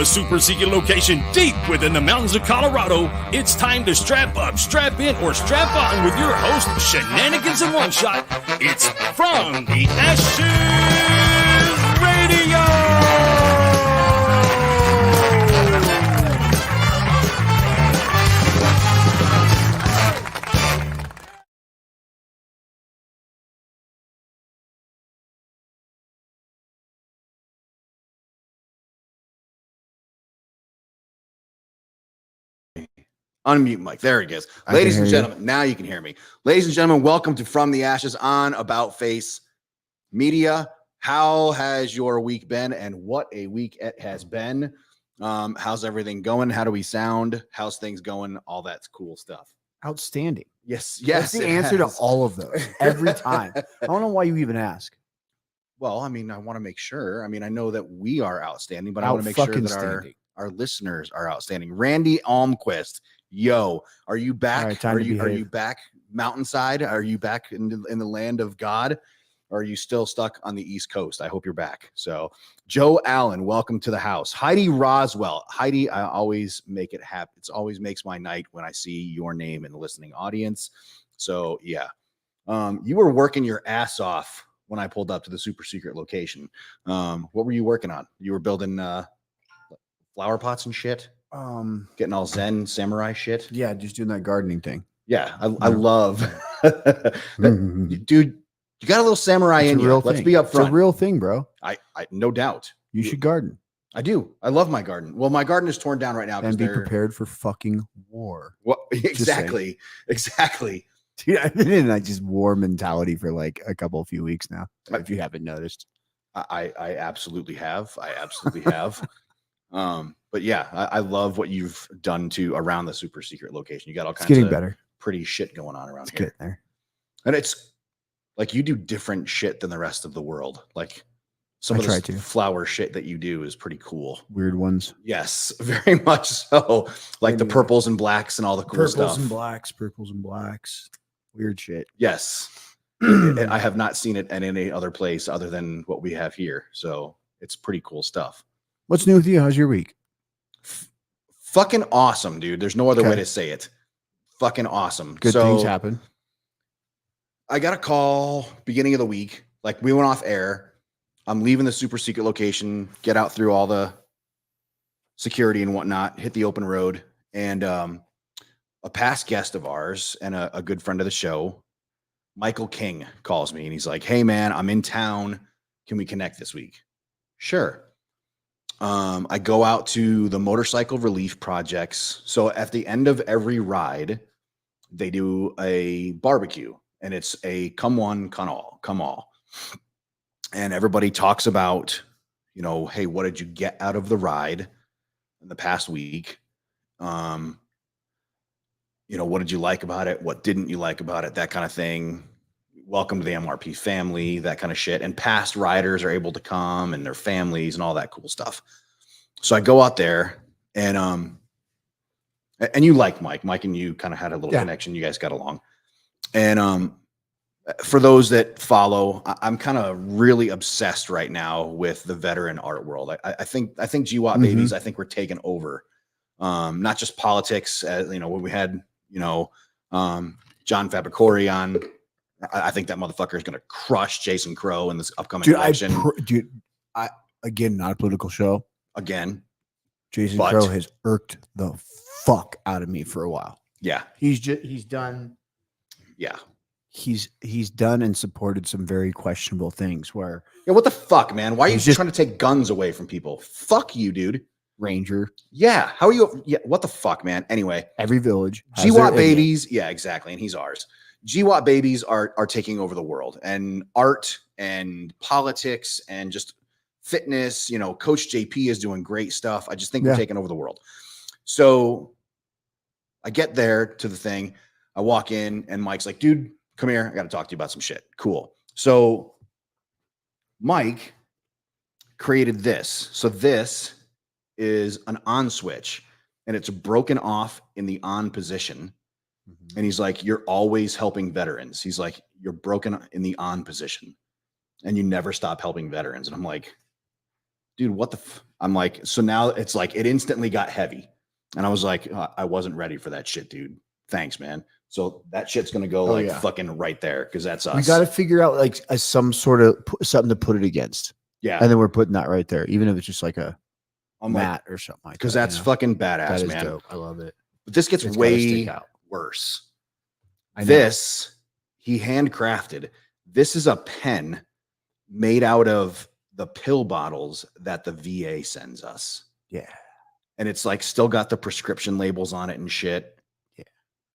a super secret location deep within the mountains of Colorado, it's time to strap up, strap in, or strap on with your host, Shenanigans in One Shot. It's From the Ashes Radio! Unmute mic. There it is. Ladies and gentlemen, now you can hear me. Ladies and gentlemen, welcome to From the Ashes on About Face Media. How has your week been, and what a week it has been? How's everything going? How do we sound? How's things going? All that cool stuff. Outstanding. Yes. That's the answer to all of those every time. I don't know why you even ask. Well, I mean, I want to make sure. I mean, I know that we are outstanding, but I want to make sure that our listeners are outstanding. Randy Almquist. Yo, are you back? Right, are you back mountainside? Are you back in the land of God? Or are you still stuck on the East Coast? I hope you're back. So Joe Allen, welcome to the house. Heidi Roswell. Heidi, I always make it happen. It always makes my night when I see your name in the listening audience. So yeah. You were working your ass off when I pulled up to the super secret location. What were you working on? You were building flower pots and shit? Getting all Zen samurai shit. Yeah, just doing that gardening thing. Yeah, I love dude. You got a little samurai in you. Let's be up front. It's a real thing, bro. I no doubt. You should garden. I do. I love my garden. Well, my garden is torn down right now. And be prepared for fucking war. What? Exactly. Dude, I've been in just war mentality for like a few weeks now. If you haven't noticed, I absolutely have. But yeah, I love what you've done around the super secret location. You got all kinds of better. Pretty shit going on around here. Getting there. And it's like you do different shit than the rest of the world. Like some of the flower shit that you do is pretty cool. Weird ones. Yes, very much so. Like the purples and blacks and all the cool stuff. Purples and blacks. Weird shit. Yes. I have not seen it at any other place other than what we have here. So it's pretty cool stuff. What's new with you? How's your week? Fucking awesome, dude. There's no other way to say it. Fucking awesome. Good things happen. I got a call beginning of the week. Like we went off air. I'm leaving the super secret location, get out through all the security and whatnot, hit the open road. And a past guest of ours and a good friend of the show, Michael King, calls me and he's like, "Hey man, I'm in town. Can we connect this week?" Sure. I go out to the motorcycle relief projects. So at the end of every ride, they do a barbecue and it's a come one, come all. And everybody talks about, hey, what did you get out of the ride in the past week? What did you like about it? What didn't you like about it? That kind of thing. Welcome to the MRP family, that kind of shit. And past riders are able to come and their families and all that cool stuff. So I go out there and you like Mike and you kind of had a little connection. You guys got along. And for those that follow, I'm kind of really obsessed right now with the veteran art world. I think GWAT babies, I think we're taking over. Not just politics, when we had, John Fabricore on. I think that motherfucker is going to crush Jason Crow in this upcoming election. Again, not a political show. Again, Jason Crow has irked the fuck out of me for a while. Yeah, he's done. Yeah, he's done and supported some very questionable things. Where what the fuck, man? Why are you just trying to take guns away from people? Fuck you, dude. Ranger. Yeah, how are you? Yeah, what the fuck, man? Anyway, every village. GWAT babies. Yeah, exactly, and he's ours. GWAT babies are taking over the world, and art and politics and just fitness. Coach JP is doing great stuff. I just think we're taking over the world. So I get there to the thing. I walk in and Mike's like, "Dude, come here. I got to talk to you about some shit." Cool. So Mike created this. So this is an on switch and it's broken off in the on position. And he's like, "You're always helping veterans." He's like, "You're broken in the on position and you never stop helping veterans." And I'm like, dude, what the? I'm like, so now it's like it instantly got heavy, and I was like, I wasn't ready for that shit, dude. Thanks, man. So that shit's gonna go like fucking right there because that's us. We got to figure out like some sort of something to put it against. Yeah, and then we're putting that right there, even if it's just like a I'm mat or something like that. Because that's fucking badass, that is man. dope. I love it. But this gets It's way worse. He handcrafted. This is a pen made out of the pill bottles that the VA sends us. Yeah. And it's like still got the prescription labels on it and shit. Yeah.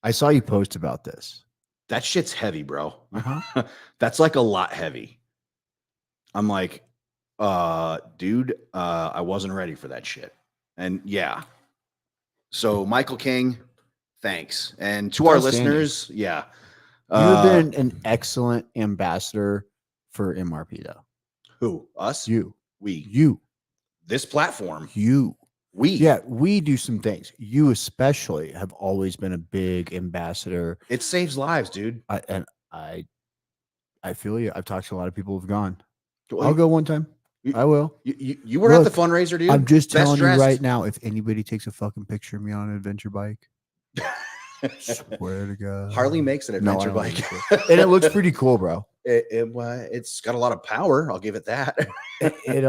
I saw you post about this. That shit's heavy, bro. That's like a lot heavy. I'm like, dude, I wasn't ready for that shit. And yeah. So Michael King, thanks. And to our listeners, yeah. You've been an excellent ambassador for MRP though. Who? Us? You. We. You. This platform. You. We. Yeah, we do some things. You especially have always been a big ambassador. It saves lives, dude. I feel you. I've talked to a lot of people who've gone. Well, I'll go one time. I will. You were at the fundraiser, dude. I'm just telling you right now, if anybody takes a fucking picture of me on an adventure bike, swear to God. Harley makes an adventure bike. And it looks pretty cool, bro. It's got a lot of power. I'll give it that. It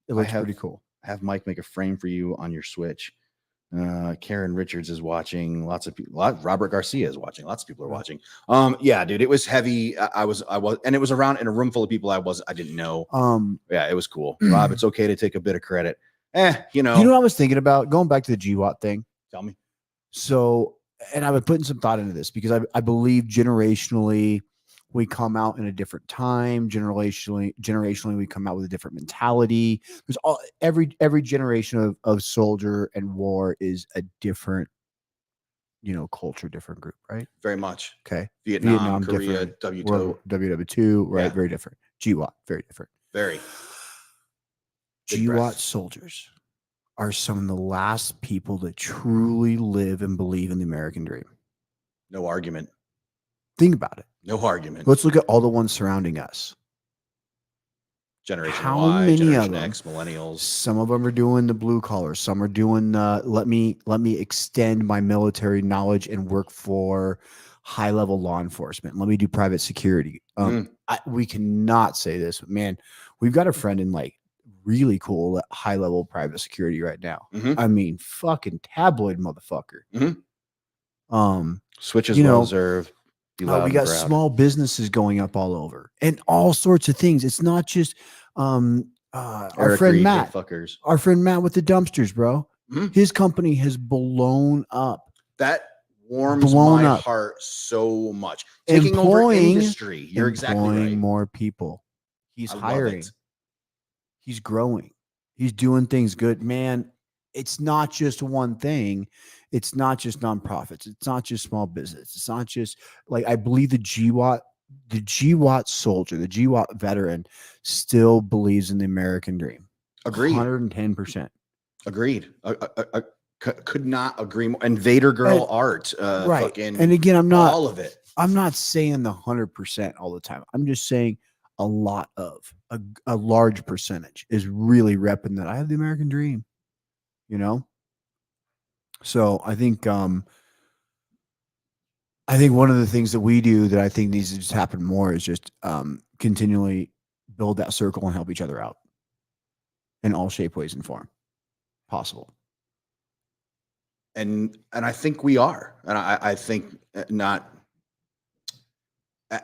looks pretty cool. Have Mike make a frame for you on your Switch. Karen Richards is watching. Lots of people. Robert Garcia is watching. Lots of people are watching. Yeah, dude, it was heavy. I was, and it was around in a room full of people I didn't know. Yeah, it was cool. Rob, it's okay to take a bit of credit. You know what I was thinking about? Going back to the GWAT thing. Tell me. So, and I've been putting some thought into this because I believe generationally we come out in a different time. Generationally we come out with a different mentality. There's every generation of soldier and war is a different, culture, different group, right? Very much. Okay. Vietnam, Korea, WW2, right? Yeah. Very different. GWAT, very different. Very. GWAT soldiers are some of the last people that truly live and believe in the American dream. No argument. Think about it. No argument. Let's look at all the ones surrounding us. Generation Y, Generation X, millennials. Some of them are doing the blue collar. Some are doing let me extend my military knowledge and work for high level law enforcement. Let me do private security. We cannot say this, but man, we've got a friend in like really cool high level private security right now. I mean, fucking tabloid motherfucker. Switches well deserved. We got small businesses going up all over and all sorts of things. It's not just our friend Matt. Our friend Matt with the dumpsters, bro. His company has blown up. That warms my heart so much. Taking over industry. You're exactly right. More people. He's hiring. He's growing. He's doing things good. Man, it's not just one thing. It's not just nonprofits. It's not just small business. It's not just like, I believe the GWAT soldier, the GWAT veteran still believes in the American dream. Agreed. 110%. Agreed. Could not agree more. And Vader girl art. Right. And again, I'm not all of it. I'm not saying the 100% all the time. I'm just saying a lot of a large percentage is really repping that I have the American dream, So I think one of the things that we do that I think needs to just happen more is just continually build that circle and help each other out in all shape, ways, and form possible. And I think we are. And I think not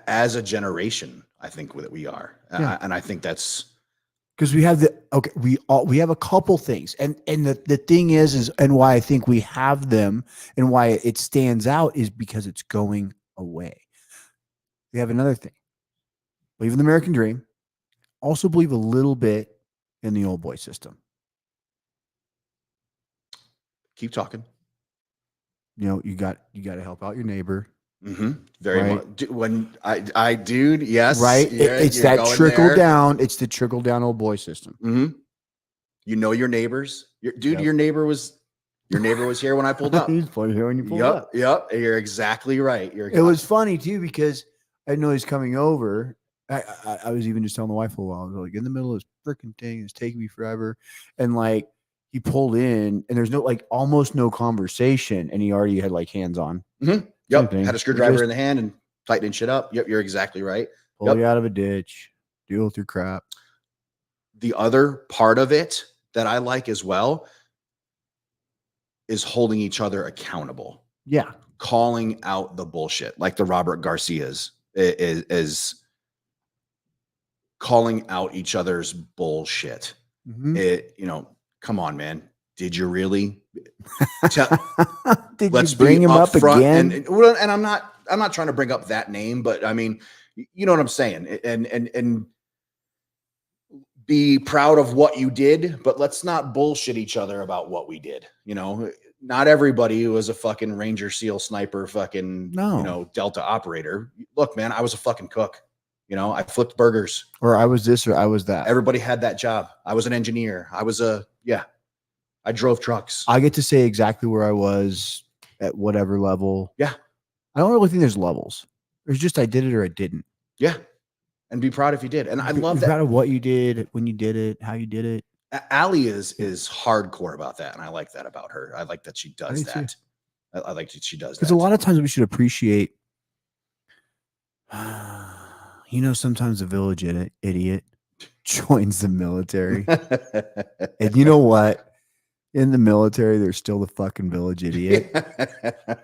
as a generation, I think that we are. Yeah. And I think that's because we have we have a couple things. And the thing is and why I think we have them and why it stands out is because it's going away. We have another thing. Believe in the American dream. Also believe a little bit in the old boy system. Keep talking. You got to help out your neighbor. Very much. When I dude, yes, right. It's that trickle down. It's the trickle down old boy system. You know your neighbors. Your neighbor was here when I pulled up. He's here when you pulled up. Yep. You're exactly right. It was funny too because I know he's coming over, I was even just telling the wife a while. I was like, in the middle of this freaking thing, it's taking me forever. And like he pulled in and there's no like almost no conversation. And he already had like hands on. Mm-hmm. Same Yep. thing. Had a screwdriver in the hand and tightening shit up. Yep. You're exactly right. Pull Yep. you out of a ditch, deal with your crap. The other part of it that I like as well is holding each other accountable. Yeah. Calling out the bullshit, like the Robert Garcias is calling out each other's bullshit. Mhm. Come on, man. Did you really? Did Let's you bring him up again? And I'm not trying to bring up that name, but I mean, you know what I'm saying. And be proud of what you did, but let's not bullshit each other about what we did. Not everybody was a fucking Ranger SEAL sniper, fucking, No. Delta operator. Look, man, I was a fucking cook. I flipped burgers. Or I was this or I was that. Everybody had that job. I was an engineer. I drove trucks. I get to say exactly where I was at whatever level. Yeah. I don't really think there's levels. There's just I did it or I didn't. Yeah. And be proud if you did. And I love that. Proud of what you did, when you did it, how you did it. Allie is hardcore about that. And I like that about her. I like that she does that. I like that she does that. Because a lot of times we should appreciate, sometimes a village idiot joins the military. And you know what? In the military, they're still the fucking village idiot.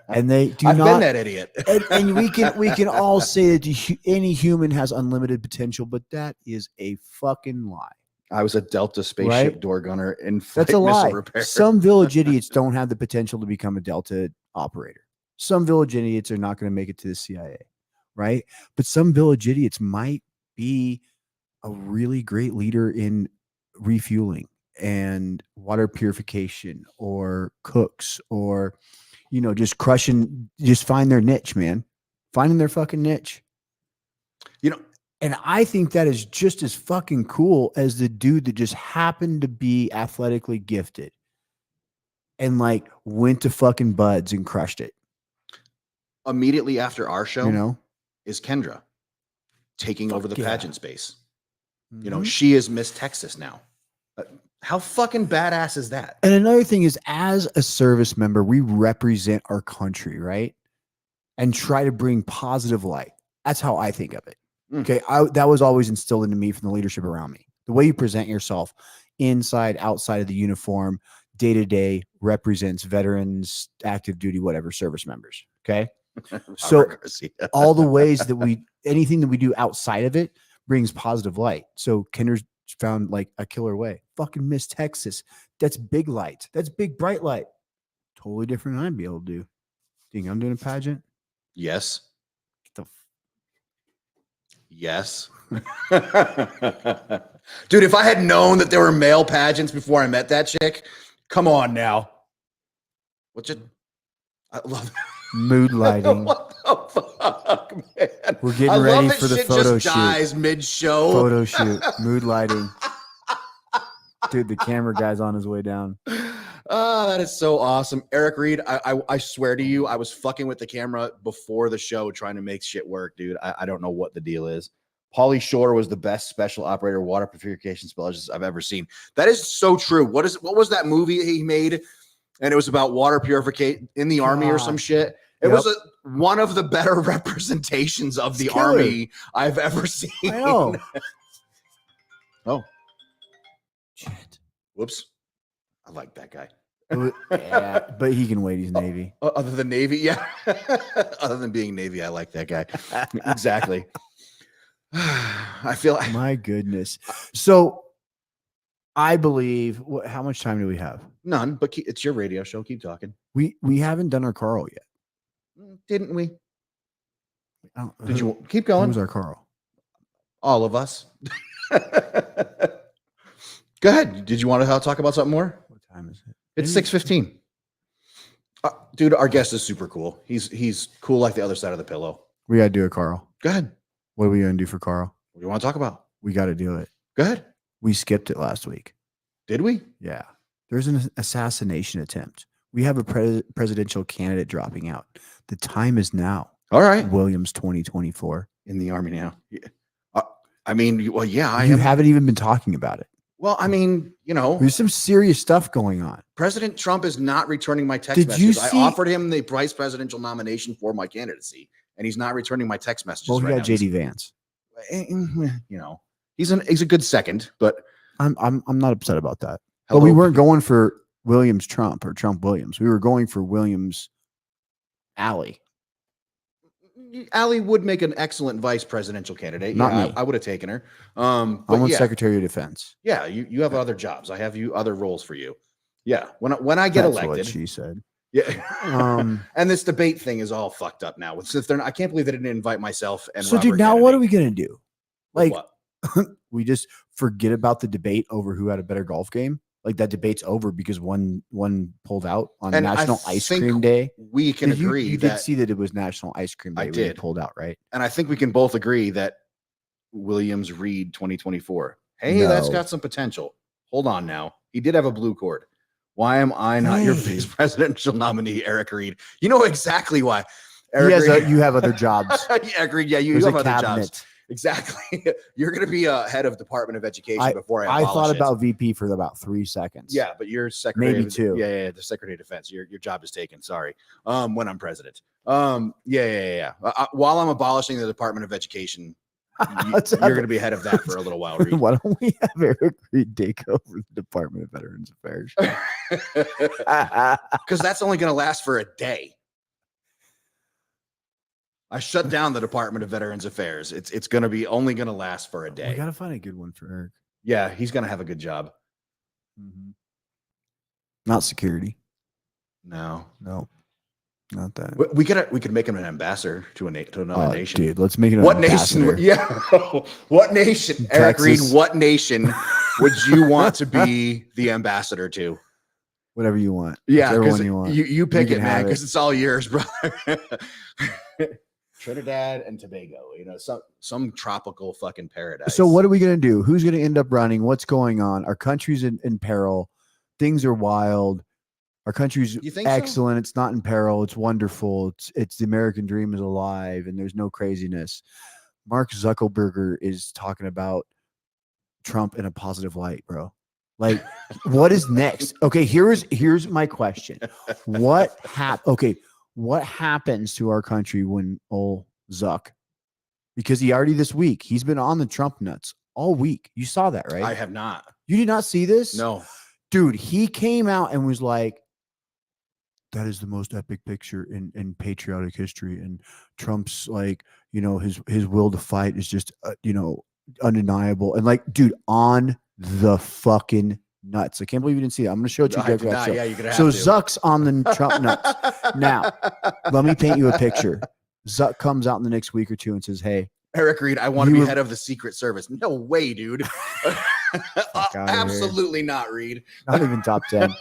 And they do I've not. been that idiot. and we can all say that any human has unlimited potential, but that is a fucking lie. I was a Delta spaceship door gunner in flight That's a lie. missile repair. Some village idiots don't have the potential to become a Delta operator. Some village idiots are not going to make it to the CIA, right? But some village idiots might be a really great leader in refueling and water purification or cooks or, just find their niche, man. Finding their fucking niche. And I think that is just as fucking cool as the dude that just happened to be athletically gifted and like went to fucking Buds and crushed it. Immediately after our show, is Kendra taking over the pageant space. Mm-hmm. She is Miss Texas now. How fucking badass is that? And another thing is, as a service member, we represent our country, right? And try to bring positive light. That's how I think of it. Okay. That was always instilled into me from the leadership around me. The way you present yourself inside, outside of the uniform, day to day represents veterans, active duty, whatever, service members. Okay. So all the ways that anything that we do outside of it brings positive light. So Kendra's found like a killer way. Fucking Miss Texas. That's big light. That's big, bright light. Totally different than I'd be able to do. Think I'm doing a pageant? Yes. Yes. Dude, if I had known that there were male pageants before I met that chick, come on now. I love mood lighting. What the fuck, man? We're getting ready for the photo shoot. Dies mid-show. Photo shoot. Mood lighting. Dude, the camera guy's on his way down. Oh, that is so awesome. Eric Reed, I swear to you, I was fucking with the camera before the show trying to make shit work, dude. I don't know what the deal is. Pauly Shore was the best special operator water purification specialist I've ever seen. That is so true. What was that movie he made? And it was about water purification in the Army or some shit. It was one of the better representations of the Army I've ever seen. I know. Oh. Shit. Whoops. I like that guy. Yeah, but he can wait. He's Navy. Other than Navy, yeah. Other than being Navy, I like that guy. Exactly. I feel like my goodness. So I believe. How much time do we have? None. But it's your radio show. Keep talking. We haven't done our Carl yet, didn't we? Did you keep going? Who's our Carl? All of us. Go ahead. Did you want to talk about something more? What time is it? It's 6:15. Dude, our guest is super cool. He's cool like the other side of the pillow. We got to do a Carl. Go ahead. What are we going to do for Carl? What do you want to talk about? We got to do it. Go ahead. We skipped it last week. Did we? Yeah. There's an assassination attempt. We have a presidential candidate dropping out. The time is now. All right. Williams 2024. In the Army now. Yeah. I mean, well, yeah, You haven't even been talking about it. Well, I mean, There's some serious stuff going on. President Trump is not returning my text Did you messages. I see- offered him the vice presidential nomination for my candidacy, and he's not returning my text messages. Well, he right got now. JD Vance. He's a good second, but I'm not upset about that. hello, But we weren't going for Williams Trump or Trump Williams. We were going for Williams Alley. Allie would make an excellent vice presidential candidate. Not yeah, me. I would have taken her. I want Secretary of Defense. Yeah, you have other jobs. I have other roles for you. Yeah, when I get That's elected, what she said. Yeah. And this debate thing is all fucked up now. I can't believe they didn't invite myself and So, Robert dude, now Kennedy. what are we gonna do? Like, What? we just forget about the debate over who had a better golf game. Like that debate's over because one pulled out on And I National Ice think Cream Day. We can You agree did that, see that it was National Ice Cream Day. I when they did. pulled out, right? and I think we can both agree that Williams Reed 2024. Hey, that's No. got some potential. Hold on now. He did have a blue cord. Why am I not your Hey. vice presidential nominee, Eric Reed? You know exactly why. Eric He has Reed. you have other jobs. Yeah, agreed. Yeah, you There's have a other jobs. cabinet. Exactly. You're going to be head of Department of Education before I I abolish thought it. about VP for about 3 seconds. Yeah, but you're secretary. Maybe of, two. Yeah, the Secretary of Defense. Your job is taken. Sorry. When I'm president. Yeah. While I'm abolishing the Department of Education, you're going to be head of that for a little while. Reed. Why don't we have Eric Reed take over the Department of Veterans Affairs? Because that's only going to last for a day. I shut down the Department of Veterans Affairs. It's going to be only going to last for a We day. gotta find a good one for Eric. Yeah, he's going to have a good job. Not security. No, not that. we could make him an ambassador to another nation. Dude, let's make it. What ambassador. nation? Yeah, what nation? Eric Reed, Texas. what nation would you want to be the ambassador to? Whatever you want. Yeah, Whichever because one you want. you pick You it, can man, have because it. it's all yours, brother. Trinidad and Tobago, some tropical fucking paradise. So what are we gonna do? Who's gonna end up running? What's going on? Our country's in peril. Things are wild. Our country's You think so? excellent. It's not in peril. It's wonderful. It's the American dream is alive, and there's no craziness. Mark Zuckerberg is talking about Trump in a positive light, bro. Like, what is next? Okay, here's my question. What happens to our country when old Zuck? Because he already this week, he's been on the Trump nuts all week. You saw that, right? I have not. You did not see this? No. Dude, he came out and was like, that is the most epic picture in patriotic history. And Trump's like, his will to fight is just, undeniable. And like, dude, on the fucking nuts. I can't believe you didn't see that. I'm going to show it to you. I did not. Yeah, you're gonna have So to. Zuck's on the Trump nuts. Now, let me paint you a picture. Zuck comes out in the next week or two and says, hey, Eric Reed, I want to You be were- head of the Secret Service. No way, dude. outta here. Absolutely not, Reed. not even top 10.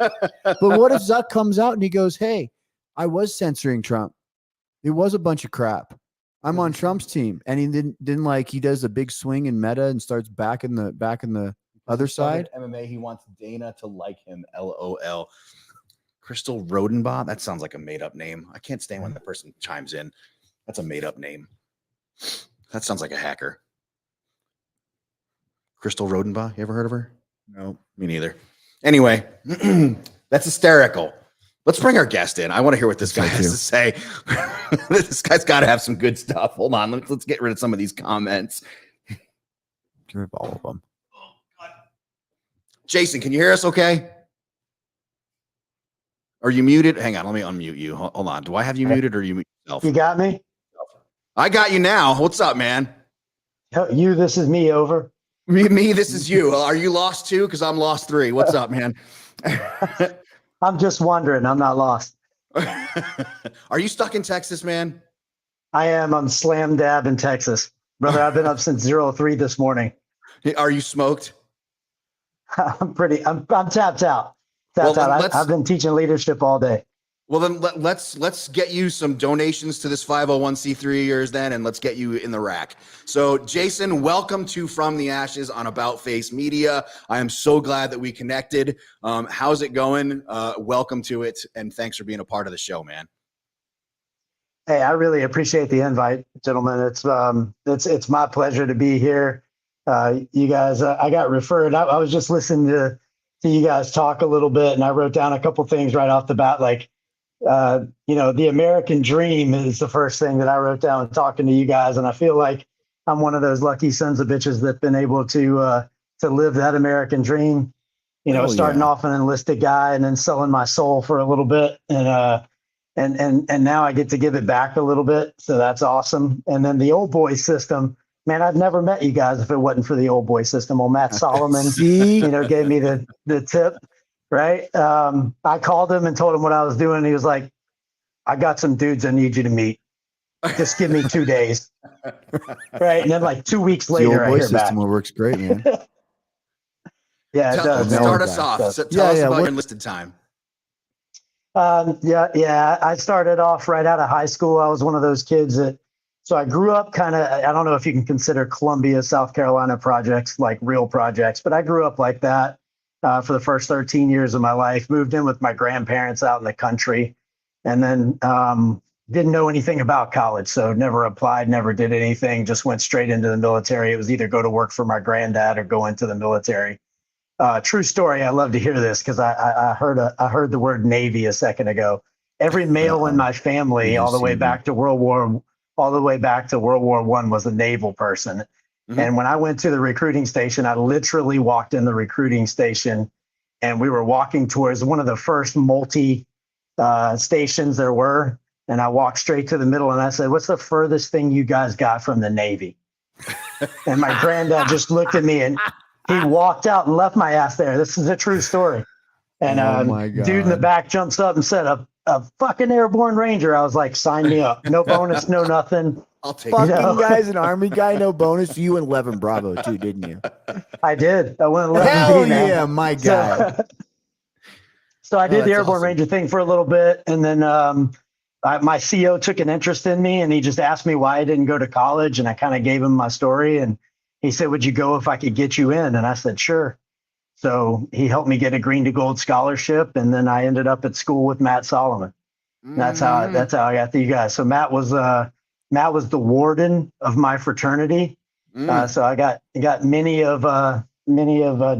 But what if Zuck comes out and he goes, hey, I was censoring Trump. It was a bunch of crap. I'm on Trump's team. And he didn't like, he does a big swing in meta and starts back in the other side. MMA, he wants Dana to like him. LOL. Crystal Rodenbaugh. That sounds like a made-up name. I can't stand when the person chimes in. That's a made-up name. That sounds like a hacker. Crystal Rodenbaugh. You ever heard of her? No, me neither. Anyway, that's hysterical. Let's bring our guest in. I want to hear what this guy has to say. This guy's got to have some good stuff. Hold on. Let's get rid of some of these comments. Get rid of all of them. Jason, can you hear us okay? Are you muted? Hang on. Let me unmute you. Hold on. Do I have you muted or you mute yourself? You got me? I got you now. What's up, man? You, this is me, over. Me, this is you. Are you lost too? Because I'm lost 3. What's up, man? I'm just wondering. I'm not lost. Are you stuck in Texas, man? I am. I'm slam dab in Texas. Brother, I've been up since 03 this morning. Are you smoked? I'm tapped out. Well, I've been teaching leadership all day. Well, then let's get you some donations to this 501c3 of yours then, and let's get you in the rack. So, Jason, welcome to From the Ashes on About Face Media. I am so glad that we connected. How's it going? Welcome to it, and thanks for being a part of the show, man. Hey, I really appreciate the invite, gentlemen. It's my pleasure to be here. You guys, I got referred. I was just listening to you guys talk a little bit, and I wrote down a couple things right off the bat, like the American dream is the first thing that I wrote down talking to you guys, and I feel like I'm one of those lucky sons of bitches that've been able to live that American dream. Starting off an enlisted guy and then selling my soul for a little bit, and now I get to give it back a little bit, so that's awesome. And then the old boy system, man, I'd never met you guys if it wasn't for the old boy system. Well, Matt Solomon, gave me the tip, right? I called him and told him what I was doing. And he was like, I got some dudes I need you to meet. Just give me 2 days. Right. And then like 2 weeks later, the old boy I hear system back. works great, man. Yeah, it does. Start us off. So tell us about your enlisted time. I started off right out of high school. I was one of those kids so I grew up kind of, I don't know if you can consider Columbia, South Carolina projects like real projects, but I grew up like that for the first 13 years of my life. Moved in with my grandparents out in the country, and then didn't know anything about college. So never applied, never did anything, just went straight into the military. It was either go to work for my granddad or go into the military. True story. I love to hear this because I heard the word Navy a second ago. Every male in my family, all the way back to World War I, was a naval person. Mm-hmm. And when I went to the recruiting station, I literally walked in the recruiting station, and we were walking towards one of the first multi stations there were. And I walked straight to the middle, and I said, "What's the furthest thing you guys got from the Navy?" And my granddad just looked at me and he walked out and left my ass there. This is a true story. And dude in the back jumps up and said, a fucking airborne ranger. I was like, sign me up. No bonus, no nothing. I'll take it. Fucking guy's an Army guy, no bonus. You and 11 Bravo too, didn't you? I did. I went 11 Hell yeah, my guy. So I did the airborne ranger thing for a little bit. And then my CO took an interest in me, and he just asked me why I didn't go to college. And I kind of gave him my story, and he said, "Would you go if I could get you in?" And I said, "Sure." So he helped me get a green to gold scholarship, and then I ended up at school with Matt Solomon. Mm-hmm. That's how I got to you guys. So Matt was the warden of my fraternity. So I got many of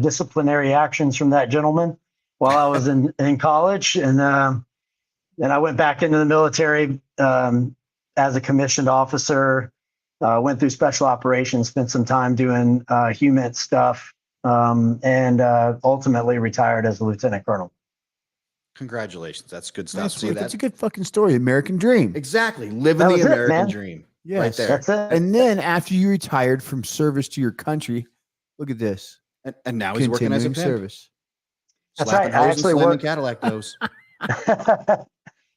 disciplinary actions from that gentleman while I was in college, and then I went back into the military as a commissioned officer. Went through special operations, spent some time doing human stuff, and ultimately retired as a lieutenant colonel. Congratulations. That's good stuff. Nice. See, that's a good fucking story. American dream. Exactly. Living the American dream. Yes, right there. That's it. And then after you retired from service to your country, look at this. And now he's working as a pimp. Service. That's right. I actually work Cadillac those. I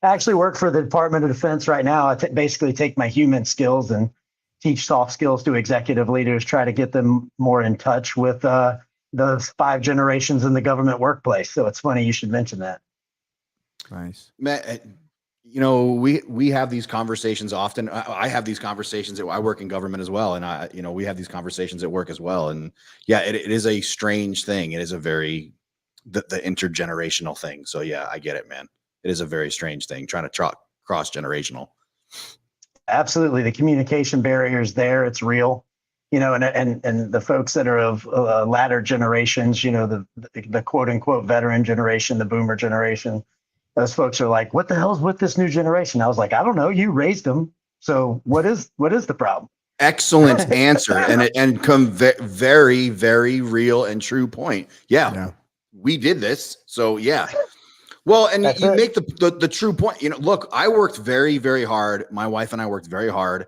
actually work for the Department of Defense right now. I basically take my human skills and teach soft skills to executive leaders, try to get them more in touch with the 5 generations in the government workplace. So it's funny you should mention that. Nice. Matt, we have these conversations often. I have these conversations. I work in government as well. And we have these conversations at work as well. And yeah, it is a strange thing. It is a very, the intergenerational thing. So yeah, I get it, man. It is a very strange thing trying to cross generational. Absolutely. The communication barrier is there. It's real, and the folks that are of latter generations, the quote unquote veteran generation, the boomer generation, those folks are like, what the hell's with this new generation? I was like, I don't know. You raised them. So what is the problem? Excellent answer. and come very, very real and true point. Yeah. We did this. So yeah. Well, and you make the true point. Look, I worked very, very hard. My wife and I worked very hard.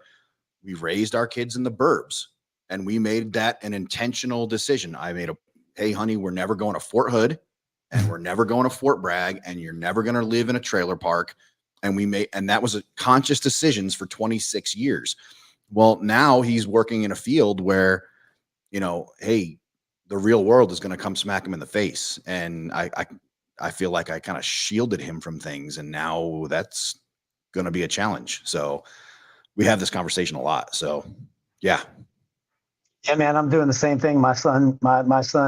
We raised our kids in the burbs, and we made that an intentional decision. I made hey, honey, we're never going to Fort Hood, and we're never going to Fort Bragg, and you're never going to live in a trailer park. And that was a conscious decisions for 26 years. Well, now he's working in a field where, hey, the real world is going to come smack him in the face. And I feel like I kind of shielded him from things, and now that's going to be a challenge. So we have this conversation a lot. So yeah. Yeah, man, I'm doing the same thing. My son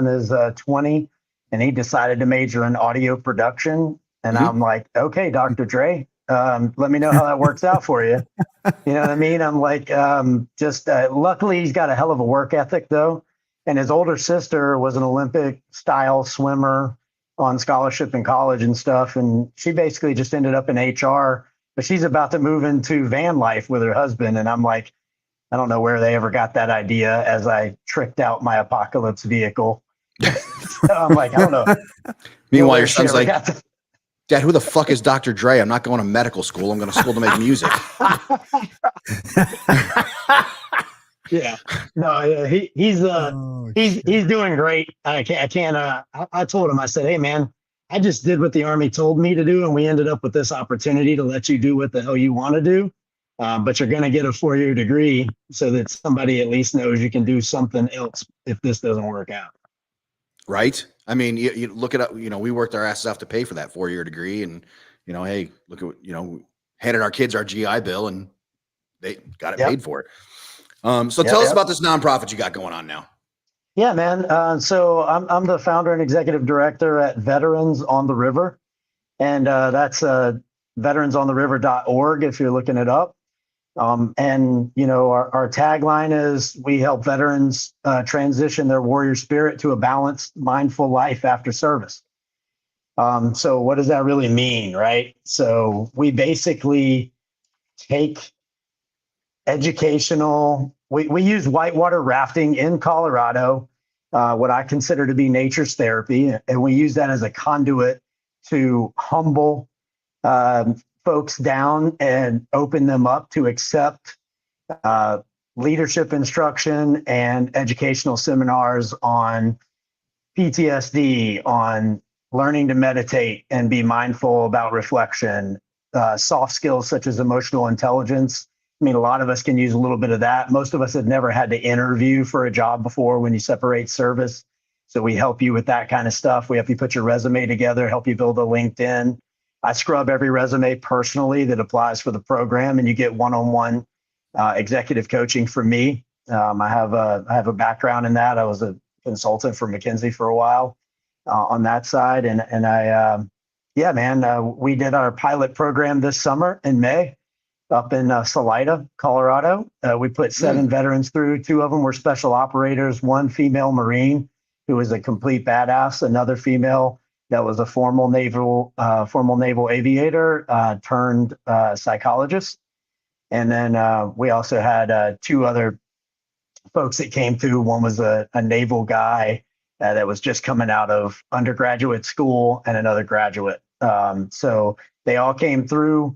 is 20, and he decided to major in audio production. And I'm like, okay, Dr. Dre, let me know how that works out for you. You know what I mean? I'm like, luckily he's got a hell of a work ethic though. And his older sister was an Olympic style swimmer on scholarship in college and stuff. And she basically just ended up in HR, but she's about to move into van life with her husband. And I'm like, I don't know where they ever got that idea as I tricked out my apocalypse vehicle. So I'm like, I don't know. Meanwhile, your son's like, Dad, who the fuck is Dr. Dre? I'm not going to medical school. I'm going to school to make music. Yeah, no, he's doing great. I told him, I said, hey man, I just did what the Army told me to do, and we ended up with this opportunity to let you do what the hell you want to do. But you're going to get a 4-year degree so that somebody at least knows you can do something else if this doesn't work out. Right. I mean, you look it up, we worked our asses off to pay for that 4-year degree, and, hey, look at, handed our kids our GI Bill and they got it paid for it. So tell us about this nonprofit you got going on now. Yeah, man. So I'm the founder and executive director at Veterans on the River. And that's veteransontheriver.org if you're looking it up. And our tagline is we help veterans transition their warrior spirit to a balanced, mindful life after service. So what does that really mean, right? So we basically take educational, we use whitewater rafting in Colorado, what I consider to be nature's therapy, and we use that as a conduit to humble folks down and open them up to accept leadership instruction and educational seminars on PTSD, on learning to meditate and be mindful about reflection, soft skills such as emotional intelligence. I mean, a lot of us can use a little bit of that. Most of us have never had to interview for a job before when you separate service. So we help you with that kind of stuff. We help you put your resume together, help you build a LinkedIn. I scrub every resume personally that applies for the program, and you get one-on-one executive coaching from me. I have a background in that. I was a consultant for McKinsey for a while on that side. We did our pilot program this summer in May up in Salida, Colorado. We put 7 veterans through. 2 of them were special operators, 1 female Marine who was a complete badass, another female that was a formal naval aviator turned psychologist. And then we also had 2 other folks that came through. One was a naval guy that was just coming out of undergraduate school, and another graduate. So they all came through.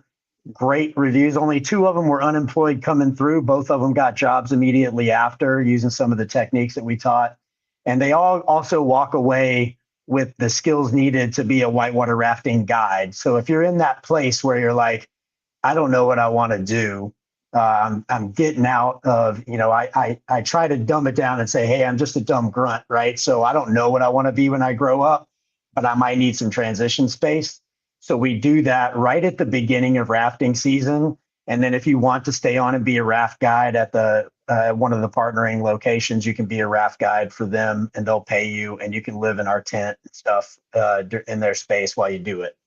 Great reviews. Only 2 of them were unemployed coming through. Both of them got jobs immediately after using some of the techniques that we taught. And they all also walk away with the skills needed to be a whitewater rafting guide. So if you're in that place where you're like, I don't know what I want to do, I'm getting out of, I try to dumb it down and say, hey, I'm just a dumb grunt, right? So I don't know what I want to be when I grow up, but I might need some transition space. So we do that right at the beginning of rafting season. And then if you want to stay on and be a raft guide at one of the partnering locations, you can be a raft guide for them, and they'll pay you, and you can live in our tent and stuff in their space while you do it.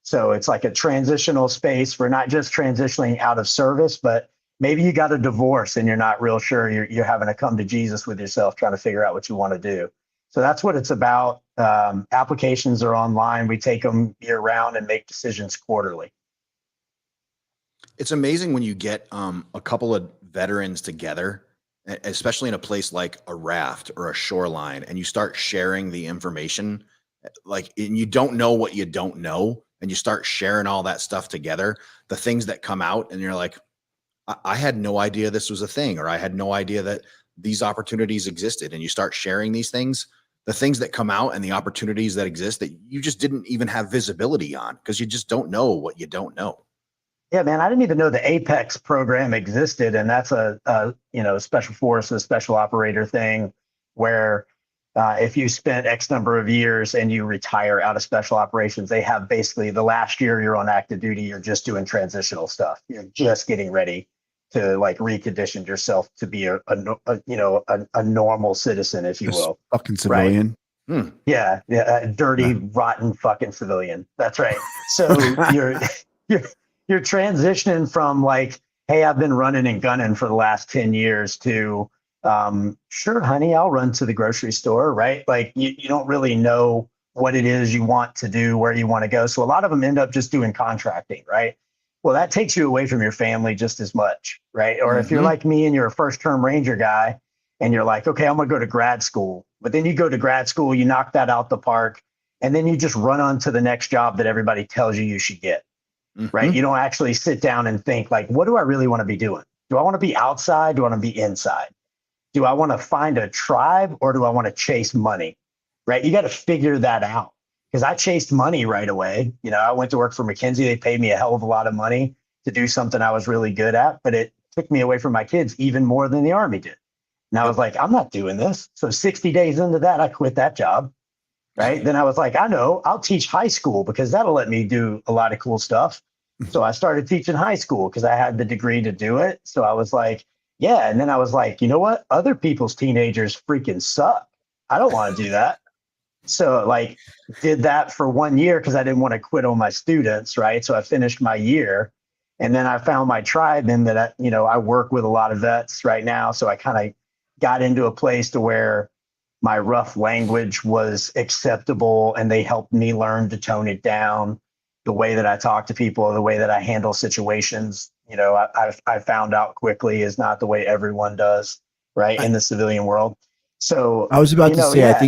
So it's like a transitional space for not just transitioning out of service, but maybe you got a divorce and you're not real sure. You're having to come to Jesus with yourself, trying to figure out what you want to do. So that's what it's about. Applications are online. We take them year round and make decisions quarterly. It's amazing when you get a couple of veterans together, especially in a place like a raft or a shoreline, and you start sharing the information, and you don't know what you don't know, and you start sharing all that stuff together, the things that come out, and you're like, I had no idea this was a thing, or I had no idea that these opportunities existed. And you start sharing these things, the things that come out and the opportunities that exist that you just didn't even have visibility on because you just don't know what you don't know. Yeah, man, I didn't even know the Apex program existed. And that's a special forces, special operator thing where if you spent X number of years and you retire out of special operations, they have basically the last year you're on active duty, you're just doing transitional stuff. You're just getting ready to like recondition yourself to be a normal citizen, if you will. Fucking civilian. Right? Yeah, a dirty, rotten fucking civilian. That's right. So you're transitioning from like, hey, I've been running and gunning for the last 10 years to Sure, honey, I'll run to the grocery store, right? Like you don't really know what it is you want to do, where you want to go. So a lot of them end up just doing contracting, right? Well, that takes you away from your family just as much, right? Or if you're Mhm. like me and you're a first term ranger guy and you're like, okay, I'm going to go to grad school, but then you go to grad school, you knock that out the park, and then you just run on to the next job that everybody tells you should get, right? You Mhm. don't actually sit down and think like, what do I really want to be doing? Do I want to be outside? Do I want to be inside? Do I want to find a tribe or do I want to chase money? Right? You got to figure that out. Because I chased money right away. You know, I went to work for McKinsey. They paid me a hell of a lot of money to do something I was really good at, but it took me away from my kids even more than the Army did. And I was Yep. like, I'm not doing this. So 60 days into that, I quit that job. Right. Then I was like, I know I'll teach high school because that'll let me do a lot of cool stuff. So I started teaching high school because I had the degree to do it. So I was like, yeah. And then I was like, you know what? Other people's teenagers freaking suck. I don't want to do that. So like did that for 1 year because I didn't want to quit on my students. Right. So I finished my year. And then I found my tribe in that, I work with a lot of vets right now. So I kind of got into a place to where my rough language was acceptable and they helped me learn to tone it down. The way that I talk to people, the way that I handle situations, I found out quickly is not the way everyone does, right, I, in the civilian world. So, I was about to say, yeah,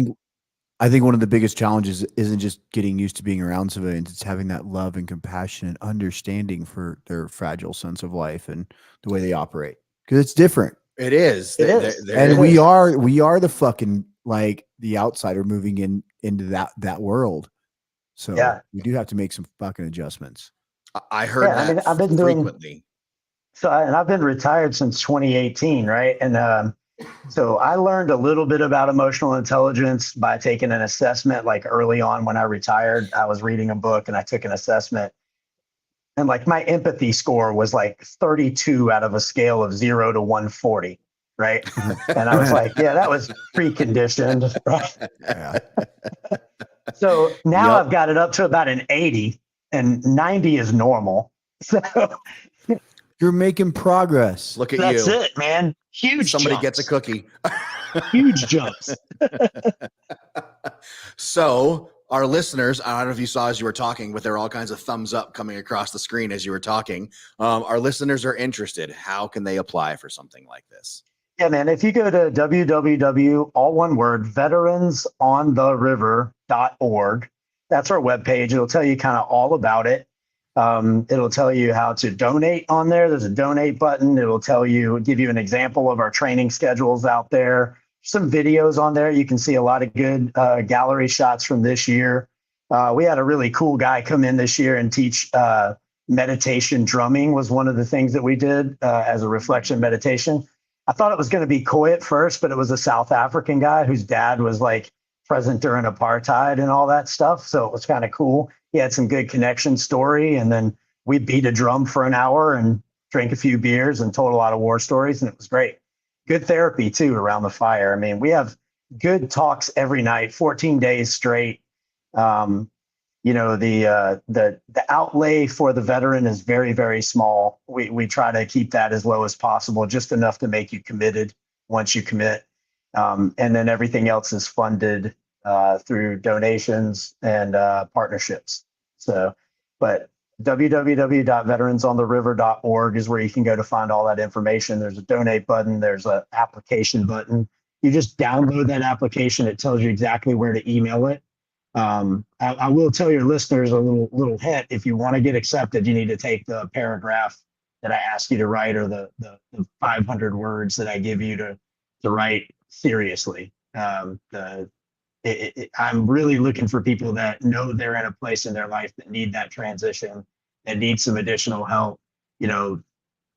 I think one of the biggest challenges isn't just getting used to being around civilians; it's having that love and compassion and understanding for their fragile sense of life and the way they operate because it's different. it is. it There, is. there And It is. is. we are the fucking like the outsider moving into that world. So Yeah. we do have to make some fucking adjustments. I heard Yeah. I mean, that I've been doing frequently. and I've been retired since 2018, right? And so I learned a little bit about emotional intelligence by taking an assessment like early on when I retired. I was reading a book and I took an assessment. And like my empathy score was like 32 out of a scale of 0 to 140. Right. And I was like, yeah, that was preconditioned. Right. Yeah. So now Yep. I've got it up to about an 80 and 90 is normal. So You're making progress. Look at that's you. it, man. Huge Somebody jumps. gets a cookie. Huge jumps. So our listeners, I don't know if you saw as you were talking, but there are all kinds of thumbs up coming across the screen as you were talking. Our listeners are interested. How can they apply for something like this? Yeah, man. If you go to www, all one word, veteransontheriver.org, that's our webpage. It'll tell you kind of all about it. It'll tell you how to donate on there. There's a donate button. It'll give you an example of our training schedules out there. Some videos on there. You can see a lot of good gallery shots from this year. We had a really cool guy come in this year and teach meditation drumming was one of the things that we did as a reflection meditation. I thought it was going to be Coy at first, but it was a South African guy whose dad was like present during apartheid and all that stuff. So it was kind of cool. He had some good connection story. And then we beat a drum for an hour and drank a few beers and told a lot of war stories. And it was great. Good therapy too around the fire. I mean, we have good talks every night, 14 days straight. Um, the outlay for the veteran is very, very small. We try to keep that as low as possible, just enough to make you committed once you commit. And then everything else is funded through donations and partnerships. So, but www.veteransontheriver.org is where you can go to find all that information. There's a donate button. There's an application button. You just download that application. It tells you exactly where to email it. I will tell your listeners a little hint. If you want to get accepted, you need to take the paragraph that I ask you to write or the 500 words that I give you to write seriously. I'm really looking for people that know they're in a place in their life that need that transition, that need some additional help. You know,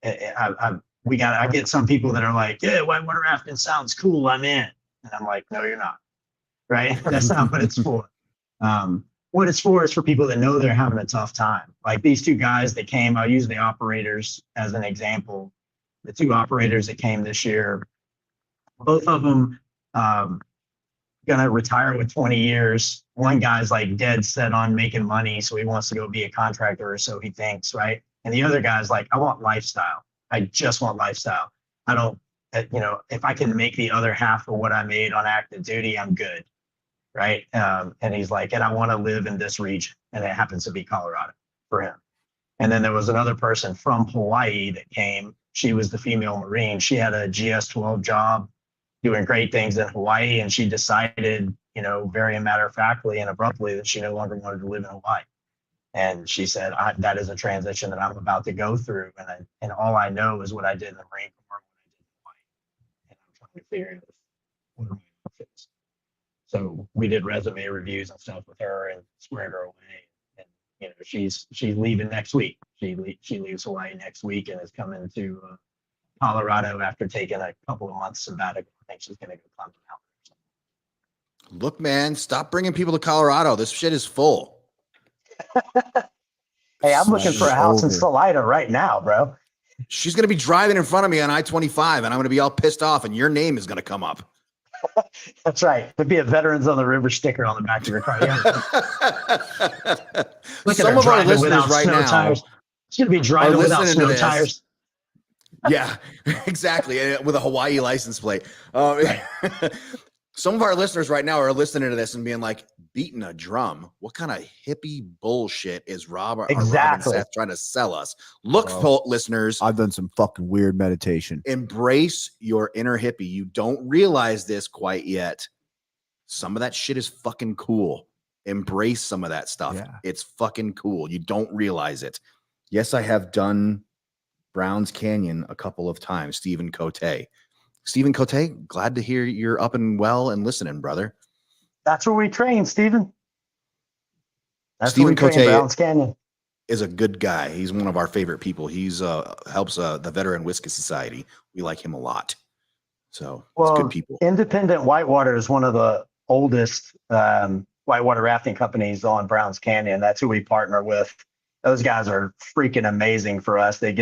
I get some people that are like, yeah, whitewater rafting sounds cool. I'm in. And I'm like, no, you're not. Right. That's not what it's for. What it's for is for people that know they're having a tough time. Like these two guys that came, I'll use the operators as an example. The two operators that came this year, both of them going to retire with 20 years. One guy's like dead set on making money, so he wants to go be a contractor, or so he thinks, right? And the other guy's like, I want lifestyle. I just want lifestyle. I don't, if I can make the other half of what I made on active duty, I'm good. Right. And he's like, and I want to live in this region. And it happens to be Colorado for him. And then there was another person from Hawaii that came. She was the female Marine. She had a GS-12 job doing great things in Hawaii. And she decided, very matter of factly and abruptly that she no longer wanted to live in Hawaii. And she said, that is a transition that I'm about to go through. And all I know is what I did in the Marine Corps, what I did in Hawaii. And I'm trying to figure out what are my options. So we did resume reviews and stuff with her and squared her away. And she's leaving next week. She leaves Hawaii next week and is coming to Colorado after taking a couple of months sabbatical. I think she's going to go climb the mountain. Look, man, stop bringing people to Colorado. This shit is full. Hey, I'm looking for a house in Salida right now, bro. She's going to be driving in front of me on I-25, and I'm going to be all pissed off, and your name is going to come up. That's right. There'd be a Veterans on the River sticker on the back of your car. Yeah. Look at her driving without snow tires. She's going to be driving without snow tires. Yeah, exactly. With a Hawaii license plate. Right. Some of our listeners right now are listening to this and being like, beating a drum. What kind of hippie bullshit is Rob and Seth trying to sell us? Look, listeners. I've done some fucking weird meditation. Embrace your inner hippie. You don't realize this quite yet. Some of that shit is fucking cool. Embrace some of that stuff. Yeah. It's fucking cool. You don't realize it. Yes, I have done Browns Canyon a couple of times. Stephen Cote, glad to hear you're up and well and listening, brother. That's where we train, Stephen. Stephen Cote Browns Canyon is a good guy. He's one of our favorite people. He's helps the Veteran Whiskey Society. We like him a lot. So it's good people. Independent Whitewater is one of the oldest whitewater rafting companies on Browns Canyon. That's who we partner with. Those guys are freaking amazing for us. They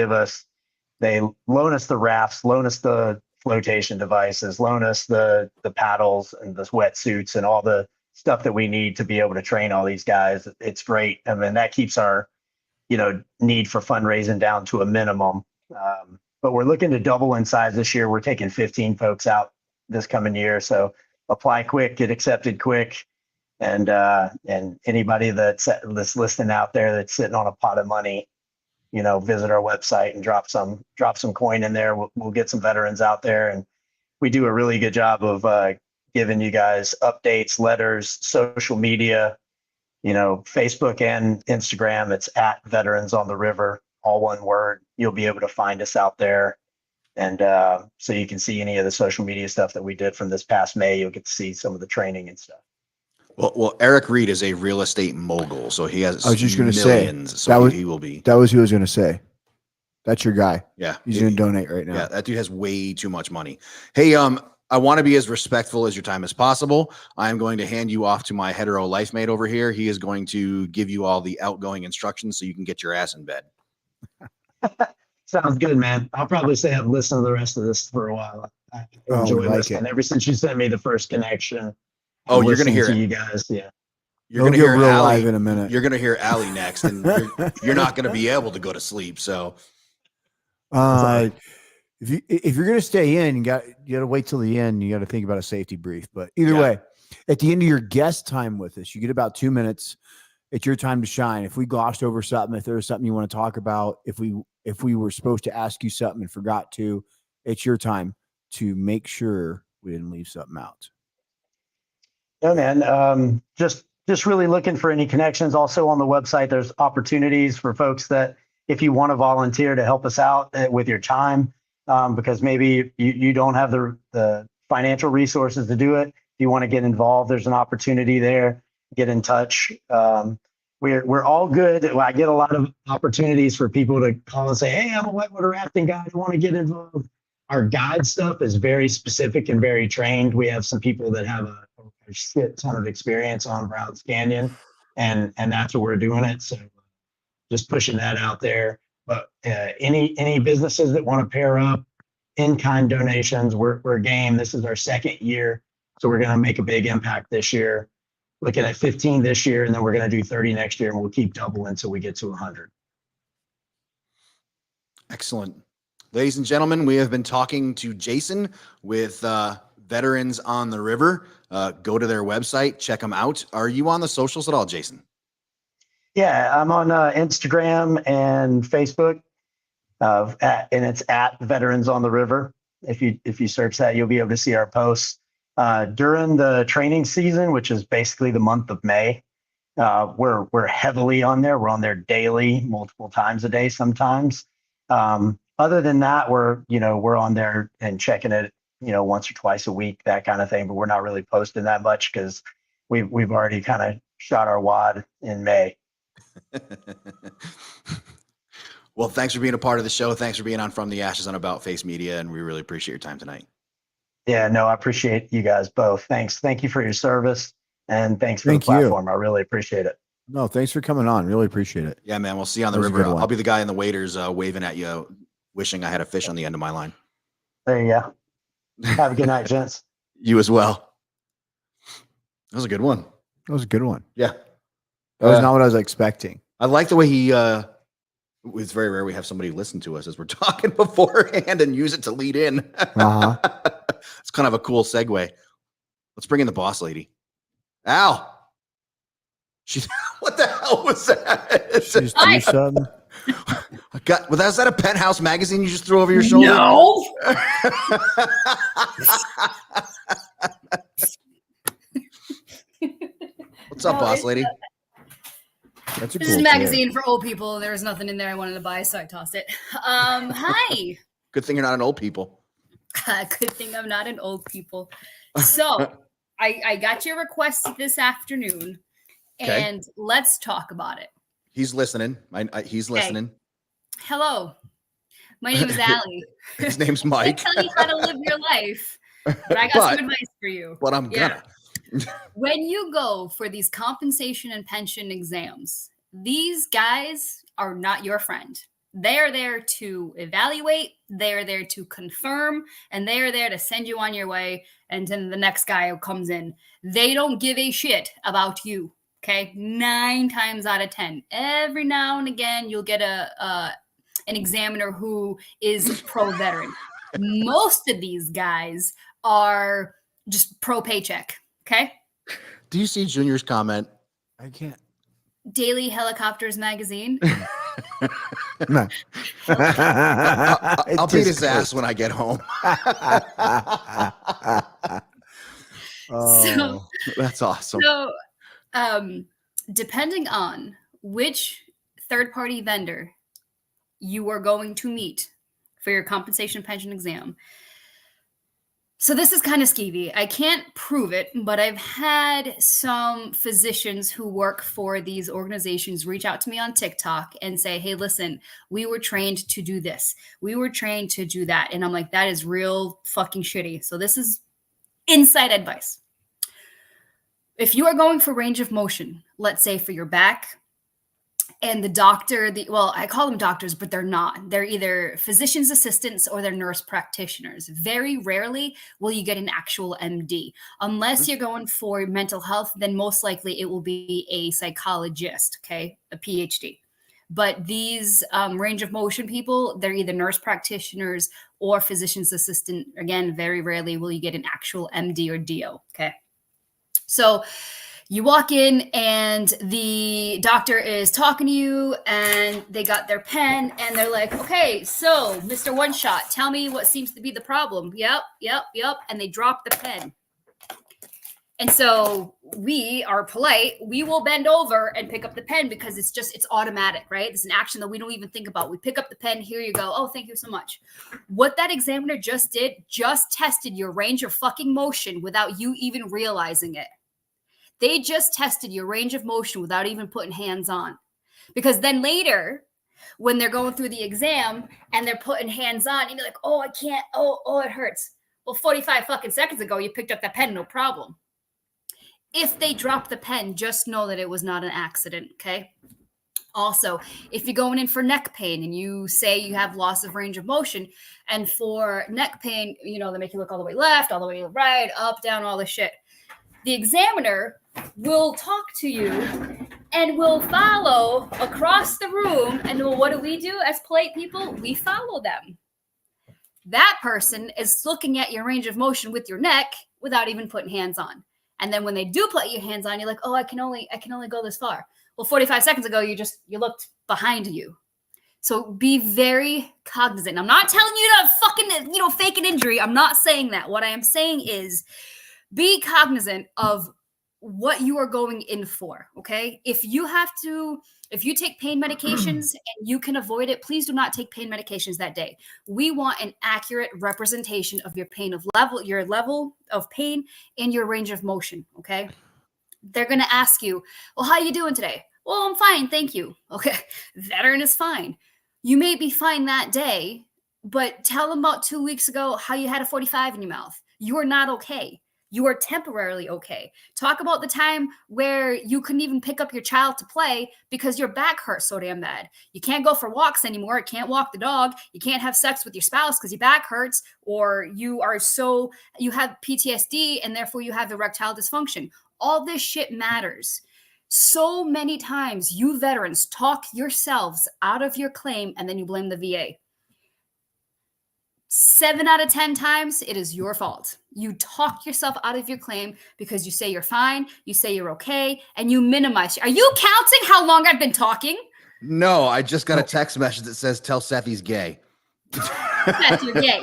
loan us the rafts, loan us the flotation devices, loan us the paddles and the wetsuits and all the stuff that we need to be able to train all these guys. It's great. I mean, that keeps our, need for fundraising down to a minimum. But we're looking to double in size this year. We're taking 15 folks out this coming year. So apply quick, get accepted quick. And anybody that's listening out there that's sitting on a pot of money, visit our website and drop some coin in there. We'll get some veterans out there, and we do a really good job of giving you guys updates, letters, social media, Facebook and Instagram. It's at Veterans on the River, all one word. You'll be able to find us out there. And so you can see any of the social media stuff that we did from this past May. You'll get to see some of the training and stuff. Well, Eric Reed is a real estate mogul, so he has. I was just going to say he will be. That was who I was going to say. That's your guy. Yeah, he's going to donate right now. Yeah, that dude has way too much money. Hey, I want to be as respectful as your time as possible. I am going to hand you off to my hetero life mate over here. He is going to give you all the outgoing instructions so you can get your ass in bed. Sounds good, man. I'll probably say I've listened to the rest of this for a while. I enjoy listening. Ever since you sent me the first connection. Oh, you're going to hear you guys. Yeah. You're going to hear real Allie live in a minute. You're going to hear Allie next, and you're not going to be able to go to sleep. So, if you're going to stay in, you got to wait till the end. You got to think about a safety brief. But either way, at the end of your guest time with us, you get about 2 minutes. It's your time to shine. If we glossed over something, if there was something you want to talk about, if we were supposed to ask you something and forgot to, it's your time to make sure we didn't leave something out. Yeah, man. Just really looking for any connections. Also on the website, there's opportunities for folks that if you want to volunteer to help us out with your time, because maybe you don't have the financial resources to do it. If you want to get involved, there's an opportunity there. Get in touch. We're all good. I get a lot of opportunities for people to call and say, "Hey, I'm a whitewater rafting guide. I want to get involved." Our guide stuff is very specific and very trained. We have some people that have a shit ton of experience on Browns Canyon, and that's what we're doing it. So just pushing that out there. But any businesses that want to pair up, in-kind donations, we're game. This is our second year, so we're going to make a big impact this year. Looking at 15 this year, and then we're going to do 30 next year, and we'll keep doubling until we get to 100. Excellent. Ladies and gentlemen, we have been talking to Jason with Veterans on the River. Go to their website, check them out. Are you on the socials at all, Jason? Yeah, I'm on Instagram and Facebook, and it's at Veterans on the River. If you search that, you'll be able to see our posts. During the training season, which is basically the month of May, we're heavily on there. We're on there daily, multiple times a day sometimes. Other than that, we're on there and checking it, once or twice a week, that kind of thing. But we're not really posting that much because we've already kind of shot our wad in May. Well, thanks for being a part of the show. Thanks for being on From the Ashes on About Face Media, and we really appreciate your time tonight. Yeah, no, I appreciate you guys both. Thanks. Thank you for your service, and thanks for the platform. I really appreciate it. No, thanks for coming on. Really appreciate it. Yeah, man. We'll see you on the river. I'll be the guy in the waders waving at you, wishing I had a fish on the end of my line. There you go. Have a good night, gents. You as well. That was a good one. That was a good one. Yeah. That was not what I was expecting. I like the way he, it's very rare we have somebody listen to us as we're talking beforehand and use it to lead in. It's kind of a cool segue. Let's bring in the boss lady. Al. She's, what the hell was that? She's do something. Was that a Penthouse magazine you just threw over your shoulder? No. What's up, boss lady? That's a This is a magazine for old people. There was nothing in there I wanted to buy, so I tossed it. Hi. Good thing you're not an old people. Good thing I'm not an old people. So I got your request this afternoon, and let's talk about it. He's listening. He's listening. Hello. My name is Allie. His name's Mike. I tell you how to live your life, but I got some advice for you. But I'm gonna. When you go for these compensation and pension exams, these guys are not your friend. They are there to evaluate, they are there to confirm, and they are there to send you on your way. And then the next guy who comes in, they don't give a shit about you. Okay, 9 times out of 10. Every now and again, you'll get an examiner who is pro-veteran. Most of these guys are just pro-paycheck. Okay. Do you see Junior's comment? I can't. Daily Helicopters magazine. I'll beat his ass when I get home. So that's awesome. So, depending on which third-party vendor you are going to meet for your compensation pension exam. So this is kind of skeevy. I can't prove it, but I've had some physicians who work for these organizations reach out to me on TikTok and say, hey, listen, we were trained to do this. We were trained to do that. And I'm like, that is real fucking shitty. So this is inside advice. If you are going for range of motion, let's say for your back, and the doctor, I call them doctors, but they're not. They're either physician's assistants or they're nurse practitioners. Very rarely will you get an actual MD. Unless you're going for mental health, then most likely it will be a psychologist, okay, a PhD. But these range of motion people, they're either nurse practitioners or physician's assistant. Again, very rarely will you get an actual MD or DO, okay? So you walk in and the doctor is talking to you and they got their pen and they're like, okay, so Mr. One Shot, tell me what seems to be the problem. Yep. And they drop the pen. And so we are polite. We will bend over and pick up the pen because it's automatic, right? It's an action that we don't even think about. We pick up the pen. Here you go. Oh, thank you so much. What that examiner just did, just tested your range of fucking motion without you even realizing it. They just tested your range of motion without even putting hands on. Because then later, when they're going through the exam and they're putting hands on, and you're like, oh, I can't. Oh, it hurts. Well, 45 fucking seconds ago, you picked up that pen, no problem. If they drop the pen, just know that it was not an accident, okay? Also, if you're going in for neck pain and you say you have loss of range of motion, and for neck pain, they make you look all the way left, all the way right, up, down, all this shit. The examiner will talk to you and will follow across the room. And what do we do as polite people? We follow them. That person is looking at your range of motion with your neck without even putting hands on. And then when they do put your hands on, you're like, oh, I can only go this far. Well, 45 seconds ago, you looked behind you. So be very cognizant. I'm not telling you to fucking, fake an injury. I'm not saying that. What I am saying is be cognizant of what you are going in for, okay? If you take pain medications and you can avoid it, please do not take pain medications that day. We want an accurate representation of your level of pain and your range of motion, okay? They're going to ask you, well, how are you doing today? Well, I'm fine, thank you. Okay, veteran is fine. You may be fine that day, but tell them about 2 weeks ago how you had a 45 in your mouth. You are not okay. You are temporarily okay. Talk about the time where you couldn't even pick up your child to play because your back hurts so damn bad. You can't go for walks anymore. You can't walk the dog. You can't have sex with your spouse because your back hurts, or you have PTSD and therefore you have erectile dysfunction. All this shit matters. So many times you veterans talk yourselves out of your claim and then you blame the VA. 7 out of 10 times, it is your fault. You talk yourself out of your claim because you say you're fine, you say you're okay, and you minimize. Are you counting how long I've been talking? No, I just got a text message that says, tell Seth he's gay. Seth, you're gay.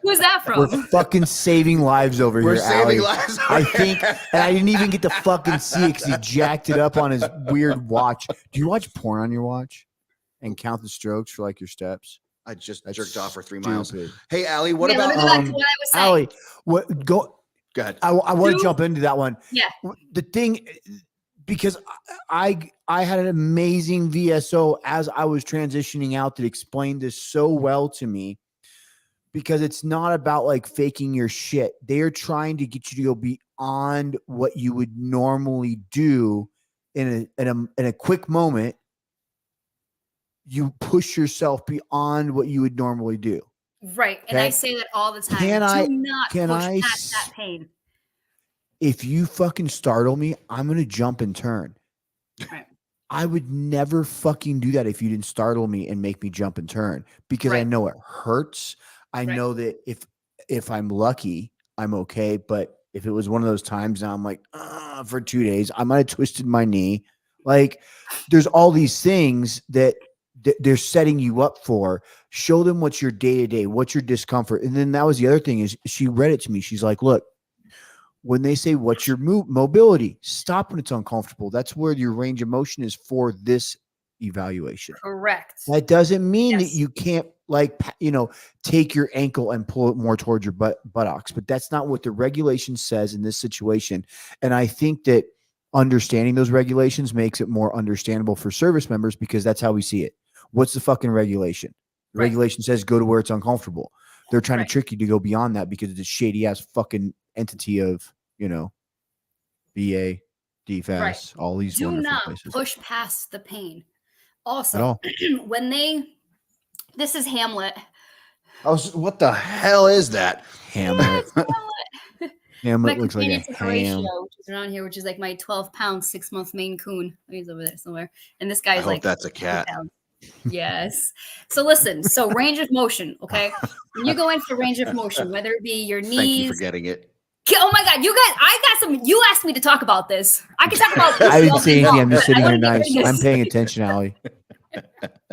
Who's that from? We're fucking saving lives over We're here, saving Allie. lives. I think, and I didn't even get to fucking see it because he jacked it up on his weird watch. Do you watch porn on your watch and count the strokes for like your steps? I just That's jerked off for 3 stupid. miles. Hey, Allie, what Okay, let about me go back to what I was saying. Allie, go ahead. I want to Two- jump into that one. Yeah. The thing, because I had an amazing VSO as I was transitioning out that explained this so well to me, because it's not about like faking your shit. They are trying to get you to go beyond what you would normally do in a quick moment. You push yourself beyond what you would normally do. Right. And Okay. I say that all the time. Can I- Do not can push I past that pain. If you fucking startle me, I'm going to jump and turn. Right. I would never fucking do that if you didn't startle me and make me jump and turn, because I Right. know it hurts. I Right. know that if I'm lucky, I'm okay. But if it was one of those times now I'm like, for 2 days, I might have twisted my knee. Like, there's all these things that they're setting you up for. Show them what's your day-to-day, what's your discomfort. And then that was the other thing, is she read it to me. She's like, look, when they say, what's your mobility? Stop when it's uncomfortable. That's where your range of motion is for this evaluation. Correct. That doesn't mean that Yes. you can't, like, take your ankle and pull it more towards your buttocks, but that's not what the regulation says in this situation. And I think that understanding those regulations makes it more understandable for service members, because that's how we see it. What's the fucking regulation? The Right. regulation says go to where it's uncomfortable. They're trying Right. to trick you to go beyond that because it's a shady ass fucking entity of, VA, DFAS, Right. all these Do wonderful not places. push past the pain. At Also, all. this is Hamlet. What the hell is that? Hamlet. Hamlet. Hamlet My looks like a companion to Horatio, ham. which is around here, which is like my 12-pound, 6-month Maine Coon. He's over there somewhere. And this I guy's hope like that's a 50 cat. pounds. Yes. So listen, range of motion, okay? When you go in for range of motion, whether it be your knees. Thank you for getting it. Oh my God, you guys, I got some. You asked me to talk about this. I can talk about this. I didn't all say day anything. long, I'm just but I sitting here wanna get rid nice. of I'm this. paying attention, Allie.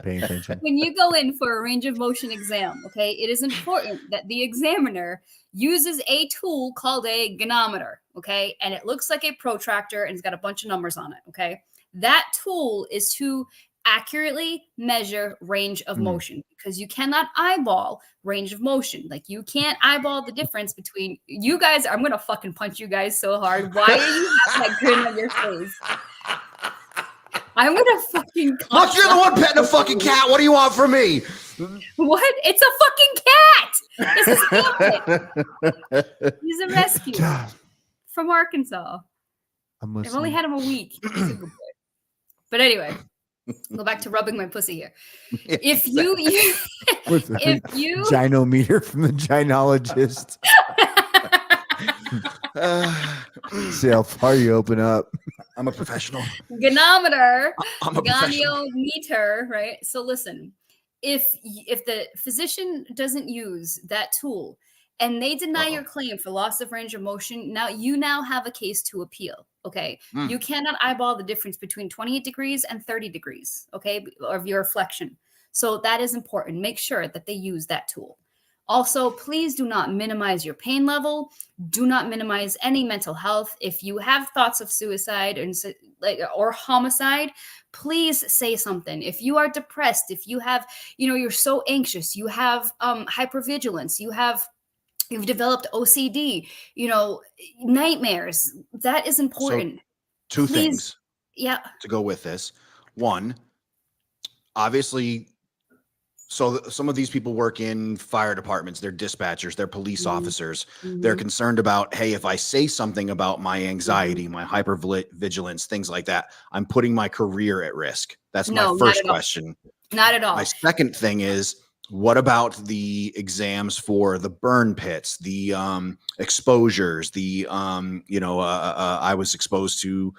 Paying attention. When you go in for a range of motion exam, okay, it is important that the examiner uses a tool called a ganometer, okay, and it looks like a protractor and it's got a bunch of numbers on it, okay. That tool is to accurately measure range of motion, because you cannot eyeball range of motion. Like, you can't eyeball the difference between you guys. I'm gonna fucking punch you guys so hard. Why are you having that grin on your face? I'm gonna fucking. Look, you're the one petting a fucking cat. What do you want from me? What? It's a fucking cat. This is Hamlet. He's a rescue from Arkansas. I'm I've only listening. had him a week. He's a good boy. But anyway, go back to rubbing my pussy here. If you With the if you gynometer from the gynologist. See how far you open up. I'm a professional. ganometer, I'm a professional. goniometer, right? So listen, if the physician doesn't use that tool and they deny your claim for loss of range of motion, now you have a case to appeal. Okay. You cannot eyeball the difference between 28 degrees and 30 degrees, okay, of your flexion. So that is important. Make sure that they use that tool. Also, please do not minimize your pain level. Do not minimize any mental health. If you have thoughts of suicide or homicide, please say something. If you are depressed, if you have, you're so anxious, you have hypervigilance, you've developed OCD, nightmares, that is important. So, two things to go with this. One, obviously, so some of these people work in fire departments, they're dispatchers, they're police officers. They're concerned about, hey, if I say something about my anxiety, my hypervigilance, things like that, I'm putting my career at risk. That's my first question. Not at all. My second thing is, what about the exams for the burn pits, the exposures, I was exposed to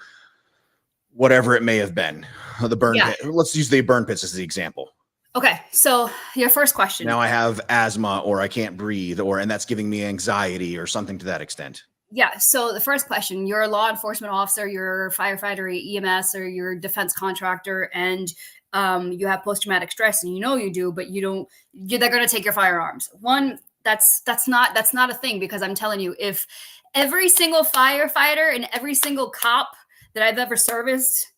whatever it may have been, the burn pit. Let's use the burn pits as the example. Okay, so your first question. Now I have asthma or I can't breathe and that's giving me anxiety or something to that extent. Yeah, so the first question, you're a law enforcement officer, you're a firefighter, EMS, or you're a defense contractor, and you have post-traumatic stress, and you do, but they're going to take your firearms. One, that's not a thing, because I'm telling you, if every single firefighter and every single cop that I've ever serviced,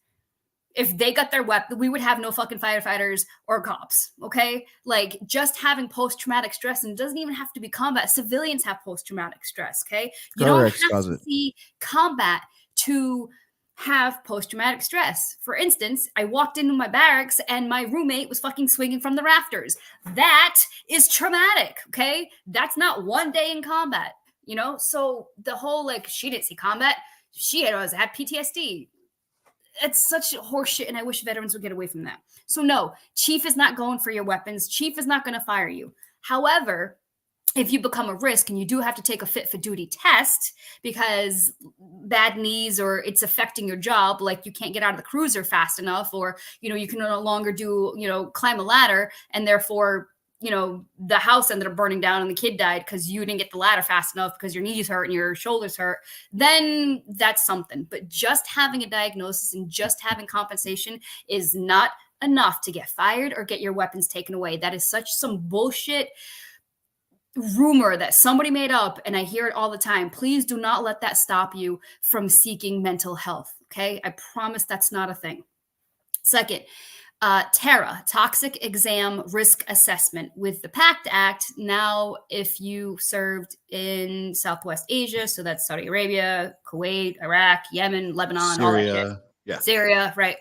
if they got their weapon, we would have no fucking firefighters or cops. Okay. Like, just having post-traumatic stress, and it doesn't even have to be combat. Civilians have post-traumatic stress. Okay. You don't have to see combat to have post-traumatic stress. For instance, I walked into my barracks and my roommate was fucking swinging from the rafters. That is traumatic. Okay. That's not one day in combat, So the whole, she didn't see combat. She had PTSD. It's such horseshit, and I wish veterans would get away from that. So no, chief is not going for your weapons. Chief is not going to fire you. However, if you become a risk and you do have to take a fit for duty test because bad knees or it's affecting your job, like you can't get out of the cruiser fast enough, or, you can no longer climb a ladder, and therefore, the house ended up burning down and the kid died because you didn't get the ladder fast enough because your knees hurt and your shoulders hurt, then that's something. But just having a diagnosis and just having compensation is not enough to get fired or get your weapons taken away. That is such some bullshit rumor that somebody made up, and I hear it all the time. Please do not let that stop you from seeking mental health. Okay. I promise that's not a thing. Second, TARA, Toxic Exam Risk Assessment. With the PACT Act, now if you served in Southwest Asia, so that's Saudi Arabia, Kuwait, Iraq, Yemen, Lebanon, all that shit. Yeah. Syria, right.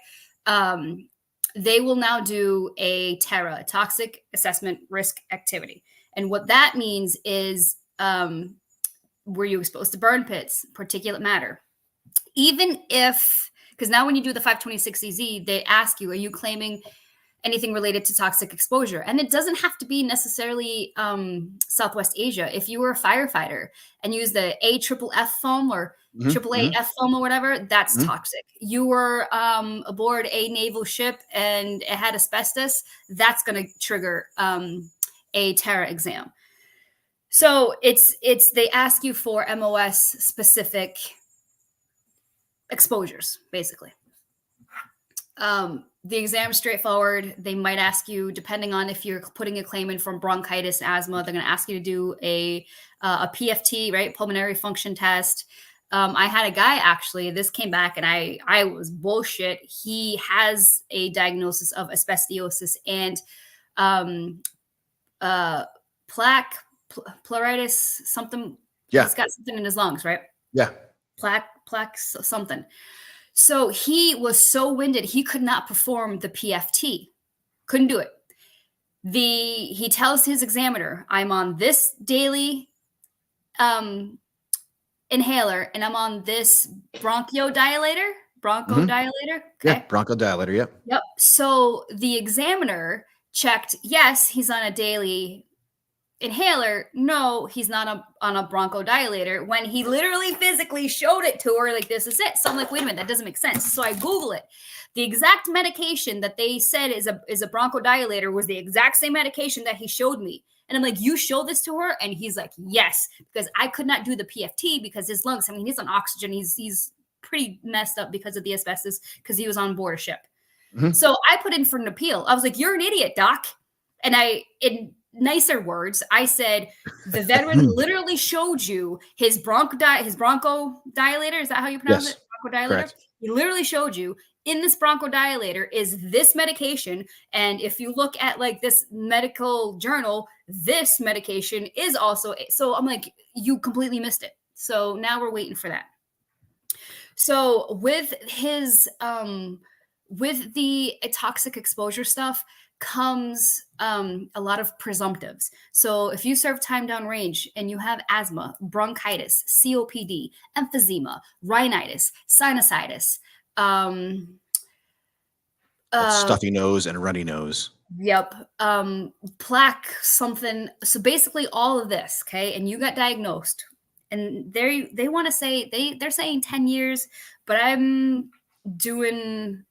They will now do a TARA, Toxic Assessment Risk Activity. And what that means is, were you exposed to burn pits, particulate matter? Even if, because now when you do the 526EZ, they ask you, are you claiming anything related to toxic exposure? And it doesn't have to be necessarily Southwest Asia. If you were a firefighter and used the AFFF foam or AAA foam or whatever, that's toxic. You were aboard a naval ship and it had asbestos, that's going to trigger a TARA exam. So it's they ask you for MOS specific exposures, basically. The exam is straightforward. They might ask you, depending on if you're putting a claim in from bronchitis and asthma, they're going to ask you to do a PFT, right? Pulmonary function test. I had a guy, actually, this came back and I was bullshit. He has a diagnosis of asbestosis and pleuritis, something. Yeah. He's got something in his lungs, right? Yeah. Plaque, something. So he was so winded, he could not perform the PFT. Couldn't do it. He tells his examiner, I'm on this daily inhaler and I'm on this bronchodilator. Okay. Yeah, bronchodilator, yep. Yep. So the examiner checked, yes, he's on a daily inhaler. No, he's not on a bronchodilator, when he literally physically showed it to her, like, this is it. So I'm like, wait a minute, that doesn't make sense. So I Google it. The exact medication that they said is a bronchodilator was the exact same medication that he showed me. And I'm like, you showed this to her? And he's like, yes, because I could not do the PFT because his lungs, I mean, he's on oxygen. He's pretty messed up because of the asbestos, because he was on board a ship. Mhm. So I put in for an appeal. I was like, you're an idiot, doc. And in nicer words, I said, the veteran literally showed you his bronchodilator. Is that how you pronounce Yes, it? Bronchodilator. correct. He literally showed you in this bronchodilator is this medication. And if you look at like this medical journal, this medication is also. So I'm like, you completely missed it. So now we're waiting for that. So with his with the toxic exposure stuff comes a lot of presumptives. So if you serve time down range and you have asthma, bronchitis, COPD, emphysema, rhinitis, sinusitis, Stuffy nose and runny nose. Yep. Plaque something. So basically all of this, okay? And you got diagnosed. And they want to say they're saying 10 years, but I'm doing,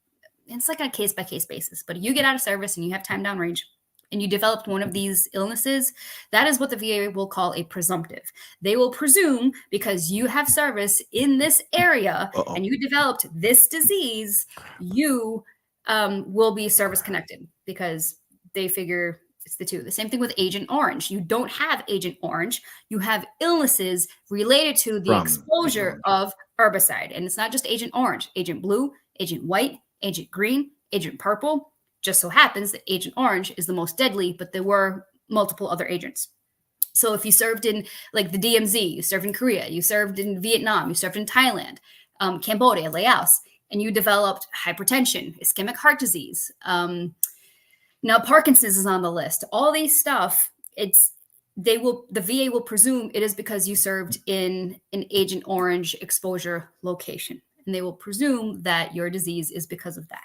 it's like on a case by case basis. But you get out of service and you have time down range and you developed one of these illnesses, that is what the VA will call a presumptive. They will presume because you have service in this area and you developed this disease, you will be service connected, because they figure it's the two. The same thing with Agent Orange. You don't have Agent Orange. You have illnesses related to the exposure of herbicide. And it's not just Agent Orange, Agent Blue, Agent White, Agent Green, Agent Purple. Just so happens that Agent Orange is the most deadly, but there were multiple other agents. So if you served in like the DMZ, you served in Korea, you served in Vietnam, you served in Thailand, Cambodia, Laos, and you developed hypertension, ischemic heart disease. Now Parkinson's is on the list. All these stuff, the VA will presume it is because you served in an Agent Orange exposure location, and they will presume that your disease is because of that.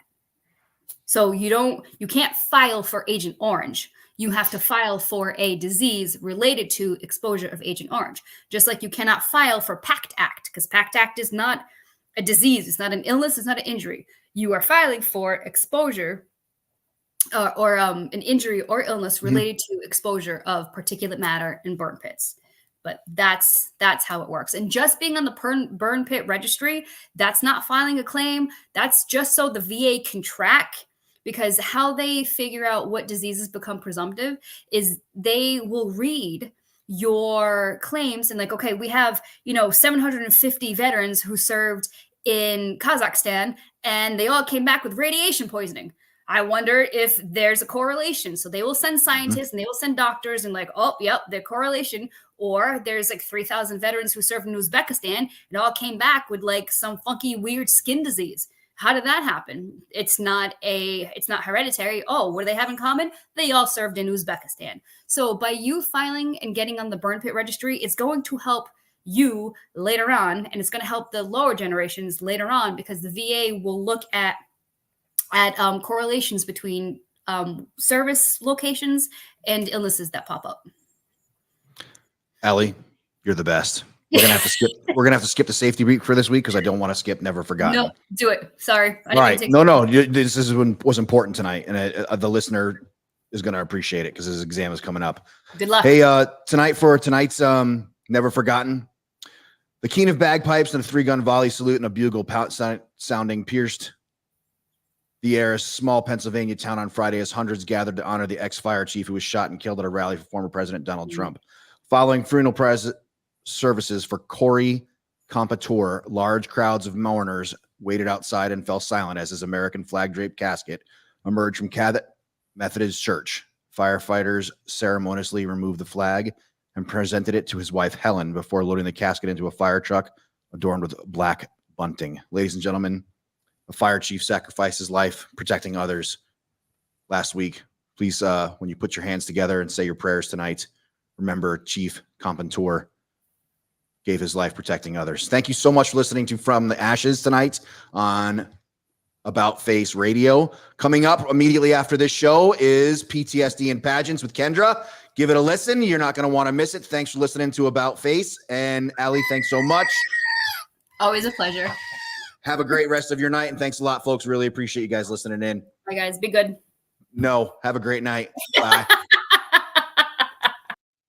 So you can't file for Agent Orange. You have to file for a disease related to exposure of Agent Orange. Just like you cannot file for PACT Act, because PACT Act is not a disease. It's not an illness. It's not an injury. You are filing for exposure or an injury or illness related to exposure of particulate matter in burn pits. But that's how it works. And just being on the burn pit registry, that's not filing a claim. That's just so the VA can track, because how they figure out what diseases become presumptive is they will read your claims and like, okay, we have, 750 veterans who served in Kazakhstan and they all came back with radiation poisoning. I wonder if there's a correlation. So they will send scientists and they will send doctors and like, oh, yep, there's correlation. Or there's like 3,000 veterans who served in Uzbekistan and all came back with like some funky, weird skin disease. How did that happen? It's not hereditary. Oh, what do they have in common? They all served in Uzbekistan. So by you filing and getting on the burn pit registry, it's going to help you later on, and it's going to help the lower generations later on, because the VA will look at correlations between service locations and illnesses that pop up. Allie, you're the best. We're gonna have to skip the safety week for this week because I don't want to skip Never Forgotten. No, do it. Sorry. All right. No. This was important tonight, and the listener is going to appreciate it because his exam is coming up. Good luck. Hey, tonight's Never Forgotten, the keen of bagpipes and a 3-gun volley salute and a bugle sounding pierced the air of small Pennsylvania town on Friday as hundreds gathered to honor the ex-fire chief who was shot and killed at a rally for former President Donald Trump. Following funeral services for Corey Compatour, large crowds of mourners waited outside and fell silent as his American flag-draped casket emerged from Cabot Methodist Church. Firefighters ceremoniously removed the flag and presented it to his wife, Helen, before loading the casket into a fire truck adorned with black bunting. Ladies and gentlemen, a fire chief sacrificed his life protecting others last week. Please, when you put your hands together and say your prayers tonight, remember Chief Compatour gave his life protecting others. Thank you so much for listening to From the Ashes tonight on About Face Radio. Coming up immediately after this show is PTSD and Pageants with Kendra. Give it a listen. You're not going to want to miss it. Thanks for listening to About Face. And Allie, thanks so much. Always a pleasure. Have a great rest of your night. And thanks a lot, folks. Really appreciate you guys listening in. Bye, guys. Be good. No, have a great night. Bye.